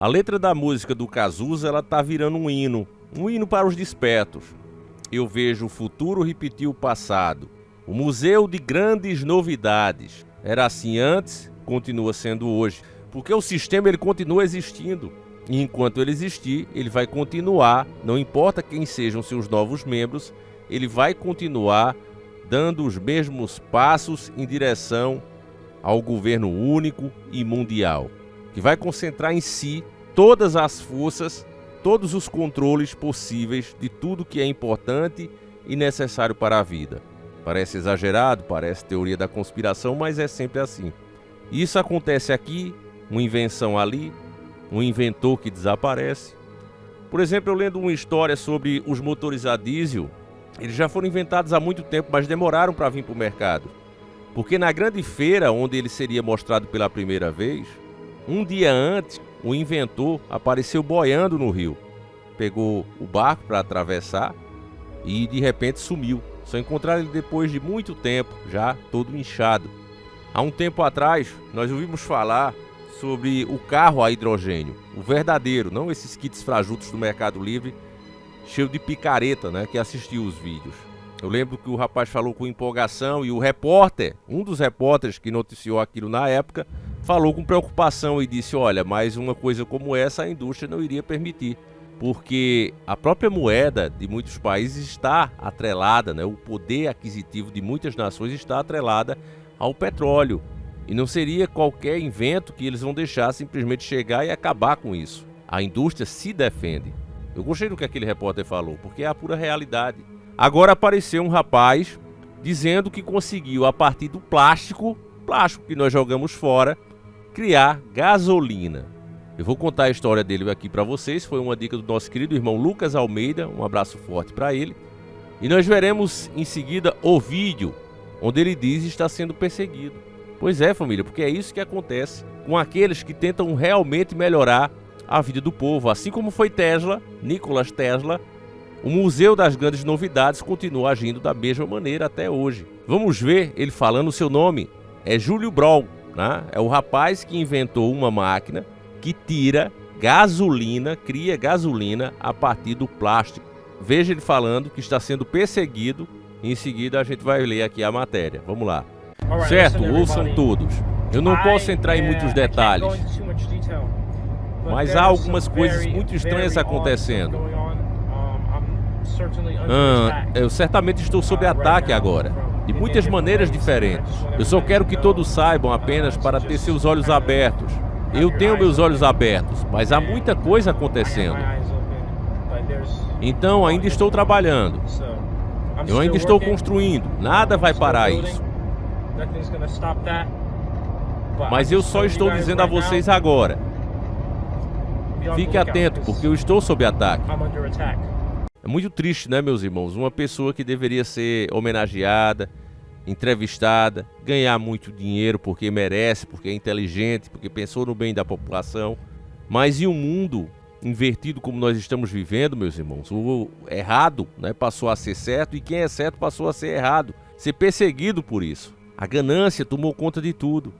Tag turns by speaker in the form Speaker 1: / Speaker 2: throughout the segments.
Speaker 1: A letra da música do Cazuza, ela tá virando um hino para os despertos. Eu vejo o futuro repetir o passado. O museu de grandes novidades. Era assim antes, continua sendo hoje. Porque o sistema ele continua existindo. E enquanto ele existir, ele vai continuar, não importa quem sejam seus novos membros, ele vai continuar dando os mesmos passos em direção ao governo único e mundial, que vai concentrar em si todas as forças, todos os controles possíveis de tudo que é importante e necessário para a vida. Parece exagerado, parece teoria da conspiração, mas é sempre assim. Isso acontece aqui, uma invenção ali, um inventor que desaparece. Por exemplo, eu lendo uma história sobre os motores a diesel, eles já foram inventados há muito tempo, mas demoraram para vir para o mercado. Porque na grande feira, onde ele seria mostrado pela primeira vez, um dia antes, o inventor apareceu boiando no rio. Pegou o barco para atravessar e de repente sumiu. Só encontraram ele depois de muito tempo, já todo inchado. Há um tempo atrás, nós ouvimos falar sobre o carro a hidrogênio, o verdadeiro, não esses kits frajutos do Mercado Livre, cheio de picareta, né, que assistiu os vídeos. Eu lembro que o rapaz falou com empolgação e o repórter, um dos repórteres que noticiou aquilo na época, falou com preocupação e disse, olha, mas uma coisa como essa a indústria não iria permitir, porque a própria moeda de muitos países está atrelada, né, o poder aquisitivo de muitas nações está atrelada ao petróleo. E não seria qualquer invento que eles vão deixar simplesmente chegar e acabar com isso. A indústria se defende. Eu gostei do que aquele repórter falou, porque é a pura realidade. Agora apareceu um rapaz dizendo que conseguiu, a partir do plástico que nós jogamos fora, criar gasolina. Eu vou contar a história dele aqui para vocês. Foi uma dica do nosso querido irmão Lucas Almeida. Um abraço forte para ele. E nós veremos em seguida o vídeo onde ele diz estar sendo perseguido. Pois é, família, porque é isso que acontece com aqueles que tentam realmente melhorar a vida do povo. Assim como foi Tesla, Nikola Tesla, o Museu das Grandes Novidades continua agindo da mesma maneira até hoje. Vamos ver ele falando o seu nome. É Júlio Brown, né? É o rapaz que inventou uma máquina que tira gasolina, cria gasolina a partir do plástico. Veja ele falando que está sendo perseguido. Em seguida a gente vai ler aqui a matéria. Vamos lá. Certo, ouçam todos. Eu não posso entrar em muitos detalhes, mas há algumas coisas muito estranhas acontecendo. Eu certamente estou sob ataque agora, de muitas maneiras diferentes. Eu só quero que todos saibam apenas para ter seus olhos abertos. Eu tenho meus olhos abertos, mas há muita coisa acontecendo. Então ainda estou trabalhando. Eu ainda estou construindo. Nada vai parar isso. Mas eu só estou dizendo a vocês agora. Fique atento, porque eu estou sob ataque. É muito triste, né, meus irmãos? Uma pessoa que deveria ser homenageada, entrevistada, ganhar muito dinheiro porque merece, porque é inteligente, porque pensou no bem da população. Mas em um mundo invertido como nós estamos vivendo, meus irmãos, o errado, né, passou a ser certo e quem é certo passou a ser errado, ser perseguido por isso. A ganância tomou conta de tudo.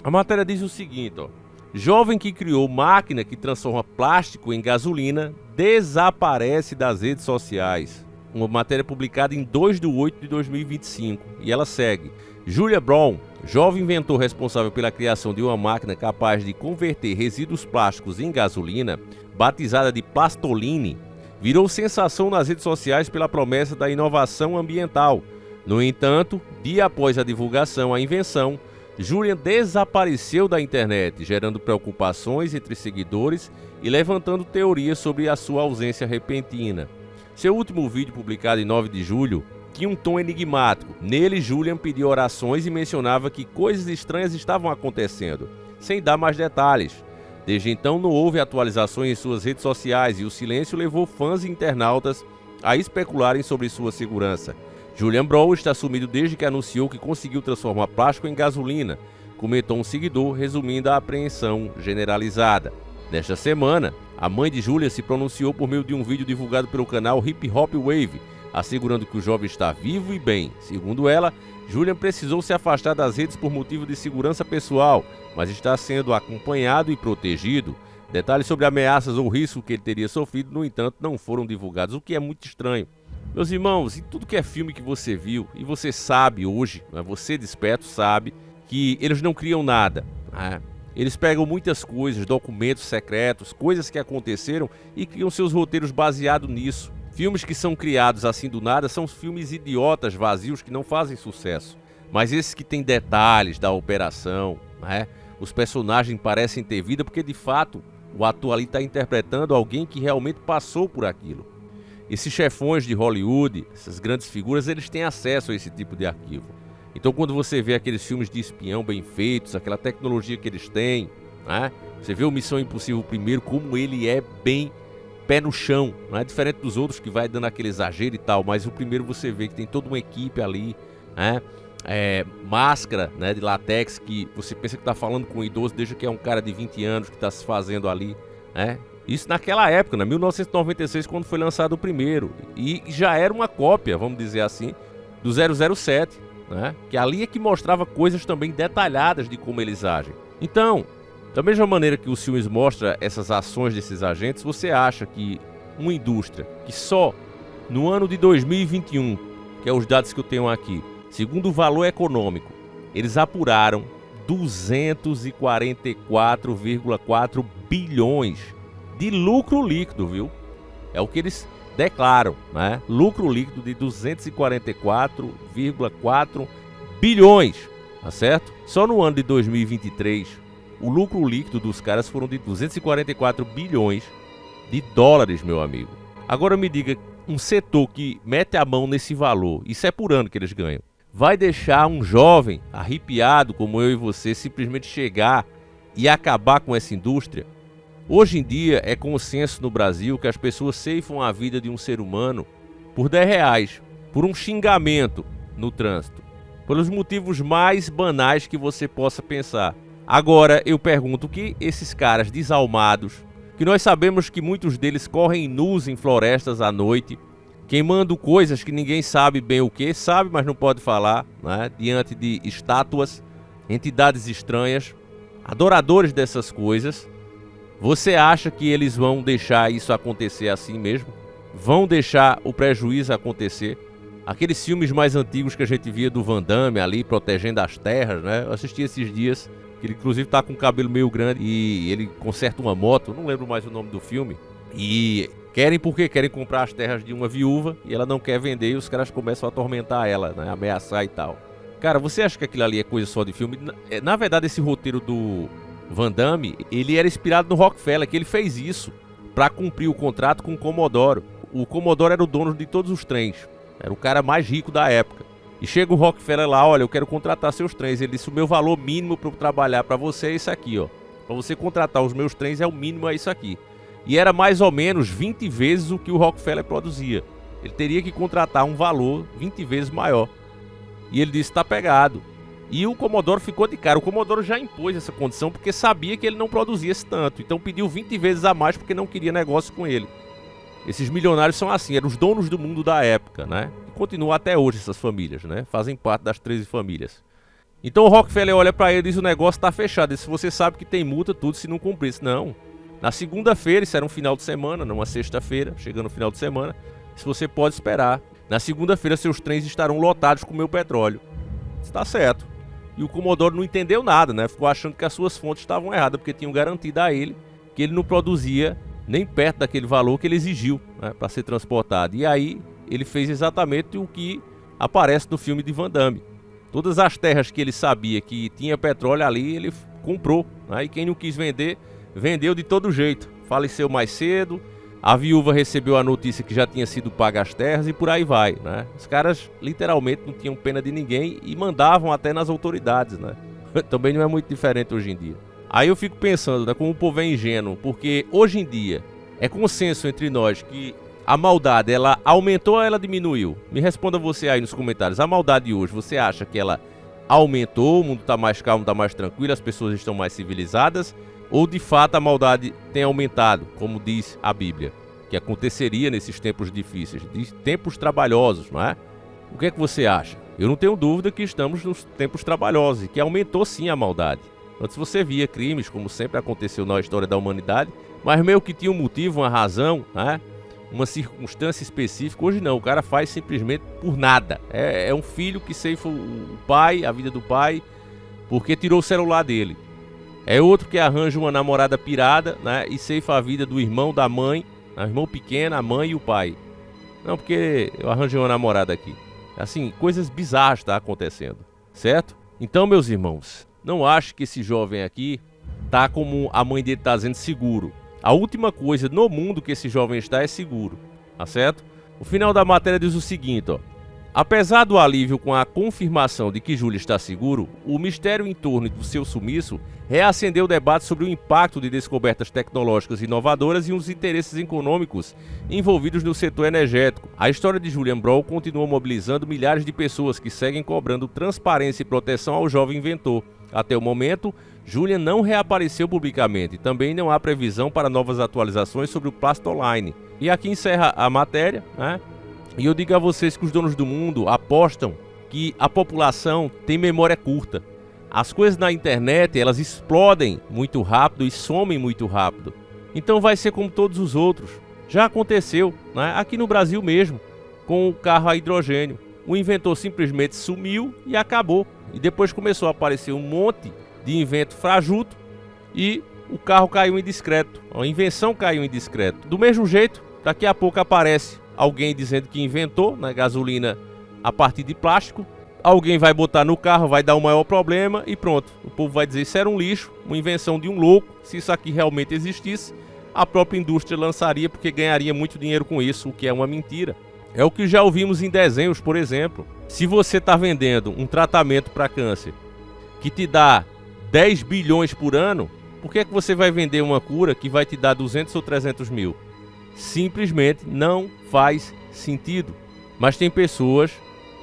Speaker 1: A matéria diz o seguinte, ó. Jovem que criou máquina que transforma plástico em gasolina desaparece das redes sociais. Uma matéria publicada em 2/8/2025. E ela segue. Julia Brown, jovem inventor responsável pela criação de uma máquina capaz de converter resíduos plásticos em gasolina, batizada de Plastoline, virou sensação nas redes sociais pela promessa da inovação ambiental. No entanto, dia após a divulgação da invenção, Julian desapareceu da internet, gerando preocupações entre seguidores e levantando teorias sobre a sua ausência repentina. Seu último vídeo, publicado em 9 de julho, tinha um tom enigmático. Nele, Julian pediu orações e mencionava que coisas estranhas estavam acontecendo, sem dar mais detalhes. Desde então, não houve atualizações em suas redes sociais e o silêncio levou fãs e internautas a especularem sobre sua segurança. Julian Brown está sumido desde que anunciou que conseguiu transformar plástico em gasolina, comentou um seguidor, resumindo a apreensão generalizada. Nesta semana, a mãe de Julia se pronunciou por meio de um vídeo divulgado pelo canal Hip Hop Wave, assegurando que o jovem está vivo e bem. Segundo ela, Julian precisou se afastar das redes por motivo de segurança pessoal, mas está sendo acompanhado e protegido. Detalhes sobre ameaças ou risco que ele teria sofrido, no entanto, não foram divulgados, o que é muito estranho. Meus irmãos, e tudo que é filme que você viu, e você sabe hoje, né, você desperto sabe, que eles não criam nada, né? Eles pegam muitas coisas, documentos secretos, coisas que aconteceram e criam seus roteiros baseados nisso. Filmes que são criados assim do nada são filmes idiotas, vazios, que não fazem sucesso. Mas esses que têm detalhes da operação, né? Os personagens parecem ter vida porque, de fato, o ator ali está interpretando alguém que realmente passou por aquilo. Esses chefões de Hollywood, essas grandes figuras, eles têm acesso a esse tipo de arquivo. Então, quando você vê aqueles filmes de espião bem feitos, aquela tecnologia que eles têm, né? Você vê o Missão Impossível primeiro, como ele é bem pé no chão, não é diferente dos outros que vai dando aquele exagero e tal, mas o primeiro você vê que tem toda uma equipe ali, né? Máscara, né, de látex, que você pensa que está falando com um idoso, desde que é um cara de 20 anos que está se fazendo ali, né? Isso naquela época, né, 1996, quando foi lançado o primeiro, e já era uma cópia, vamos dizer assim, do 007, né? Que ali é que mostrava coisas também detalhadas de como eles agem. Então, da mesma maneira que os filmes mostram essas ações desses agentes, você acha que uma indústria que só no ano de 2021, que é os dados que eu tenho aqui, segundo o valor econômico, eles apuraram 244,4 bilhões de lucro líquido, viu? É o que eles declaram, né? Lucro líquido de 244,4 bilhões, tá certo? Só no ano de 2023, o lucro líquido dos caras foram de 244 bilhões de dólares, meu amigo. Agora me diga, um setor que mete a mão nesse valor, isso é por ano que eles ganham, vai deixar um jovem arrepiado como eu e você simplesmente chegar e acabar com essa indústria? Hoje em dia é consenso no Brasil que as pessoas ceifam a vida de um ser humano por R$10, por um xingamento no trânsito, pelos motivos mais banais que você possa pensar. Agora eu pergunto, o que esses caras desalmados, que nós sabemos que muitos deles correm nus em florestas à noite, queimando coisas que ninguém sabe bem o que, sabe, mas não pode falar, né? Diante de estátuas, entidades estranhas, adoradores dessas coisas, você acha que eles vão deixar isso acontecer assim mesmo? Vão deixar o prejuízo acontecer? Aqueles filmes mais antigos que a gente via do Van Damme ali, protegendo as terras, né? Eu assisti esses dias, que ele inclusive tá com o cabelo meio grande e ele conserta uma moto, não lembro mais o nome do filme. E querem porque querem comprar as terras de uma viúva e ela não quer vender e os caras começam a atormentar ela, né? Ameaçar e tal. Cara, você acha que aquilo ali é coisa só de filme? Na verdade, esse roteiro do Van Damme, ele era inspirado no Rockefeller, que ele fez isso para cumprir o contrato com o Comodoro. O Comodoro era o dono de todos os trens, era o cara mais rico da época. E chega o Rockefeller lá, olha, eu quero contratar seus trens. Ele disse, o meu valor mínimo para eu trabalhar para você é isso aqui, ó. Para você contratar os meus trens é o mínimo, é isso aqui. E era mais ou menos 20 vezes o que o Rockefeller produzia. Ele teria que contratar um valor 20 vezes maior. E ele disse, tá pegado. E o Comodoro ficou de cara. O Comodoro já impôs essa condição porque sabia que ele não produzia esse tanto. Então pediu 20 vezes a mais porque não queria negócio com ele. Esses milionários são assim, eram os donos do mundo da época, né? E continuam até hoje essas famílias, né? Fazem parte das 13 famílias. Então o Rockefeller olha pra ele e diz, o negócio tá fechado. Ele diz, você sabe que tem multa tudo se não cumprir. Disse, não. Na segunda-feira, isso era um final de semana, não uma sexta-feira, chegando no final de semana, se você pode esperar. Na segunda-feira seus trens estarão lotados com meu petróleo. Está certo. E o Comodoro não entendeu nada, né? Ficou achando que as suas fontes estavam erradas, porque tinham garantido a ele que ele não produzia nem perto daquele valor que ele exigiu, né, para ser transportado. E aí ele fez exatamente o que aparece no filme de Van Damme. Todas as terras que ele sabia que tinha petróleo ali, ele comprou, né? E quem não quis vender, vendeu de todo jeito. Faleceu mais cedo, a viúva recebeu a notícia que já tinha sido paga as terras e por aí vai, né? Os caras literalmente não tinham pena de ninguém e mandavam até nas autoridades, né? Também não é muito diferente hoje em dia. Aí eu fico pensando, né, como o povo é ingênuo, porque hoje em dia é consenso entre nós que a maldade, ela aumentou ou ela diminuiu? Me responda você aí nos comentários. A maldade hoje, você acha que ela aumentou, o mundo está mais calmo, está mais tranquilo, as pessoas estão mais civilizadas? Ou de fato a maldade tem aumentado, como diz a Bíblia, que aconteceria nesses tempos difíceis, de tempos trabalhosos, não é? O que é que você acha? Eu não tenho dúvida que estamos nos tempos trabalhosos e que aumentou sim a maldade. Antes você via crimes, como sempre aconteceu na história da humanidade, mas meio que tinha um motivo, uma razão, né? Uma circunstância específica. Hoje não, o cara faz simplesmente por nada. É um filho que ceifa o pai, a vida do pai, porque tirou o celular dele. É outro que arranja uma namorada pirada, né? E ceifa a vida do irmão, da mãe, o irmão pequeno, a mãe e o pai. Não, porque eu arranjei uma namorada aqui. Assim, coisas bizarras tá acontecendo, certo? Então, meus irmãos, não acho que esse jovem aqui tá como a mãe dele tá dizendo, seguro. A última coisa no mundo que esse jovem está é seguro, tá certo? O final da matéria diz o seguinte, ó. Apesar do alívio com a confirmação de que Júlia está seguro, o mistério em torno do seu sumiço reacendeu o debate sobre o impacto de descobertas tecnológicas inovadoras e os interesses econômicos envolvidos no setor energético. A história de Julian Brawl continua mobilizando milhares de pessoas que seguem cobrando transparência e proteção ao jovem inventor. Até o momento, Julian não reapareceu publicamente e também não há previsão para novas atualizações sobre o Plastoline. E aqui encerra a matéria, né? E eu digo a vocês que os donos do mundo apostam que a população tem memória curta. As coisas na internet, elas explodem muito rápido e somem muito rápido. Então vai ser como todos os outros. Já aconteceu, né? Aqui no Brasil mesmo, com o carro a hidrogênio. O inventor simplesmente sumiu e acabou. E depois começou a aparecer um monte de invento frajuto e o carro caiu em descrédito. A invenção caiu em descrédito. Do mesmo jeito, daqui a pouco aparece alguém dizendo que inventou na gasolina a partir de plástico. Alguém vai botar no carro, vai dar um maior problema e pronto. O povo vai dizer que isso era um lixo, uma invenção de um louco. Se isso aqui realmente existisse, a própria indústria lançaria porque ganharia muito dinheiro com isso, o que é uma mentira. É o que já ouvimos em desenhos, por exemplo. Se você está vendendo um tratamento para câncer que te dá 10 bilhões por ano, por que você vai vender uma cura que vai te dar 200 ou 300 mil? Simplesmente não faz sentido. Mas tem pessoas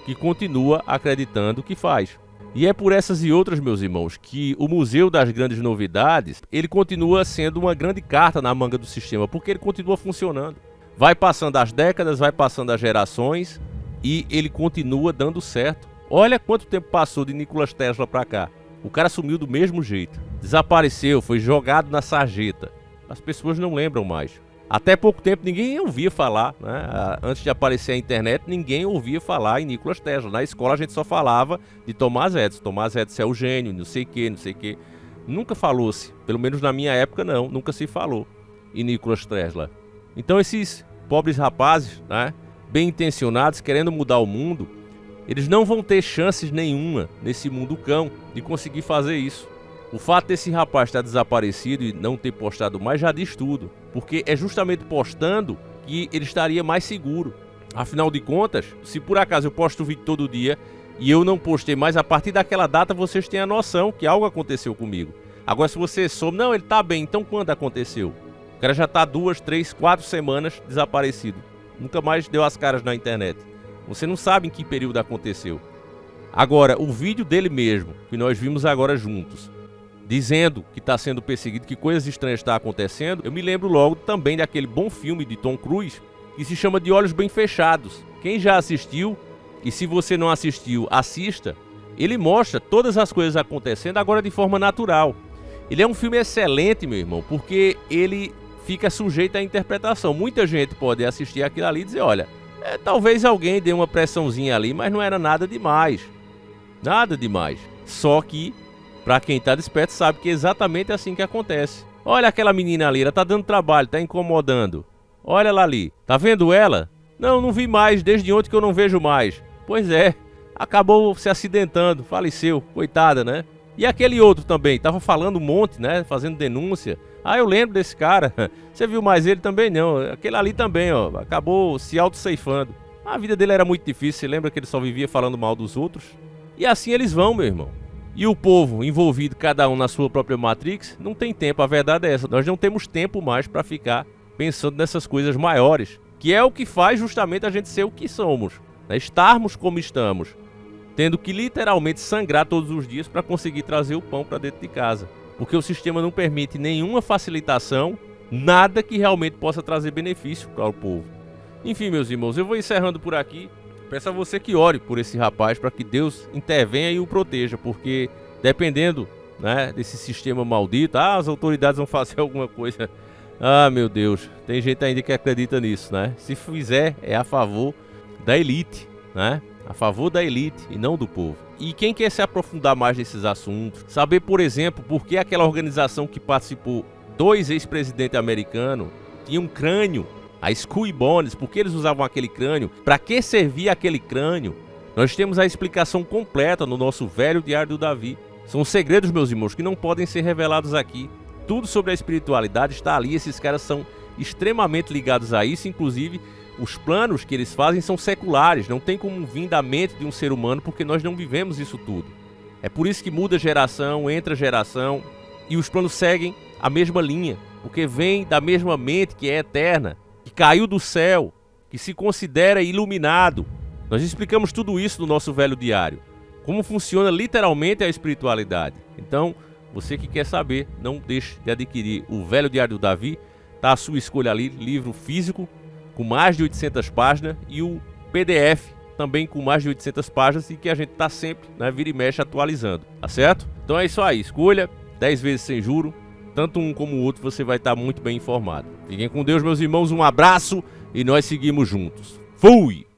Speaker 1: que continuam acreditando que faz. E é por essas e outras, meus irmãos, que o Museu das Grandes Novidades, ele continua sendo uma grande carta na manga do sistema, porque ele continua funcionando. Vai passando as décadas, vai passando as gerações e ele continua dando certo. Olha quanto tempo passou de Nikola Tesla para cá. O cara sumiu do mesmo jeito. Desapareceu, foi jogado na sarjeta. As pessoas não lembram mais. Até pouco tempo ninguém ouvia falar, né? Antes de aparecer a internet, ninguém ouvia falar em Nikola Tesla. Na escola a gente só falava de Thomas Edison. Thomas Edison é o gênio, não sei o que, não sei o que. Nunca falou-se, pelo menos na minha época não, nunca se falou em Nikola Tesla. Então esses pobres rapazes, né, bem intencionados, querendo mudar o mundo, eles não vão ter chances nenhuma nesse mundo cão de conseguir fazer isso. O fato desse rapaz estar desaparecido e não ter postado mais já diz tudo, porque é justamente postando que ele estaria mais seguro. Afinal de contas, se por acaso eu posto vídeo todo dia e eu não postei mais, a partir daquela data vocês têm a noção que algo aconteceu comigo. Agora se você soube, não, ele tá bem, então quando aconteceu? O cara já tá 2, 3, 4 semanas desaparecido. Nunca mais deu as caras na internet. Você não sabe em que período aconteceu. Agora, o vídeo dele mesmo, que nós vimos agora juntos, dizendo que está sendo perseguido, que coisas estranhas estão acontecendo, eu me lembro logo também daquele bom filme de Tom Cruise, que se chama De Olhos Bem Fechados. Quem já assistiu, e se você não assistiu, assista, ele mostra todas as coisas acontecendo agora de forma natural. Ele é um filme excelente, meu irmão, porque ele fica sujeito à interpretação. Muita gente pode assistir aquilo ali e dizer, olha, talvez alguém dê uma pressãozinha ali, mas não era nada demais. Nada demais. Só que, pra quem tá desperto, sabe que é exatamente assim que acontece. Olha aquela menina ali, ela tá dando trabalho, tá incomodando. Olha ela ali, tá vendo ela? Não vi mais, desde ontem que eu não vejo mais. Pois é, acabou se acidentando, faleceu, coitada, né? E aquele outro também, tava falando um monte, né, fazendo denúncia. Ah, eu lembro desse cara. Você viu mais ele também? Não. Aquele ali também, ó, acabou se auto-ceifando. A vida dele era muito difícil, você lembra que ele só vivia falando mal dos outros? E assim eles vão, meu irmão. E o povo envolvido, cada um na sua própria Matrix, não tem tempo, a verdade é essa. Nós não temos tempo mais para ficar pensando nessas coisas maiores, que é o que faz justamente a gente ser o que somos, né? Estarmos como estamos, tendo que literalmente sangrar todos os dias para conseguir trazer o pão para dentro de casa. Porque o sistema não permite nenhuma facilitação, nada que realmente possa trazer benefício para o povo. Enfim, meus irmãos, eu vou encerrando por aqui. Peço a você que ore por esse rapaz para que Deus intervenha e o proteja, porque dependendo, né, desse sistema maldito, as autoridades vão fazer alguma coisa Ah, meu Deus, tem gente ainda que acredita nisso, né? Se fizer, é a favor da elite, né? A favor da elite e não do povo. E quem quer se aprofundar mais nesses assuntos, saber, por exemplo, por que aquela organização que participou 2 ex-presidentes americanos tinha um crânio, a Skull and Bones, por que eles usavam aquele crânio, para que servia aquele crânio, nós temos a explicação completa no nosso velho Diário do Davi. São segredos, meus irmãos, que não podem ser revelados aqui. Tudo sobre a espiritualidade está ali, esses caras são extremamente ligados a isso, inclusive os planos que eles fazem são seculares, não tem como vir da mente de um ser humano, porque nós não vivemos isso tudo. É por isso que muda geração, entra geração, e os planos seguem a mesma linha, porque vem da mesma mente que é eterna, que caiu do céu, que se considera iluminado. Nós explicamos tudo isso no nosso velho diário, como funciona literalmente a espiritualidade. Então, você que quer saber, não deixe de adquirir o velho Diário do Davi, tá à sua escolha ali, livro físico, com mais de 800 páginas, e o PDF, também com mais de 800 páginas, e que a gente tá sempre, né, vira e mexe atualizando, tá certo? Então é isso aí, escolha 10 vezes sem juro, tanto um como o outro você vai estar muito bem informado. Fiquem com Deus, meus irmãos, um abraço e nós seguimos juntos. Fui!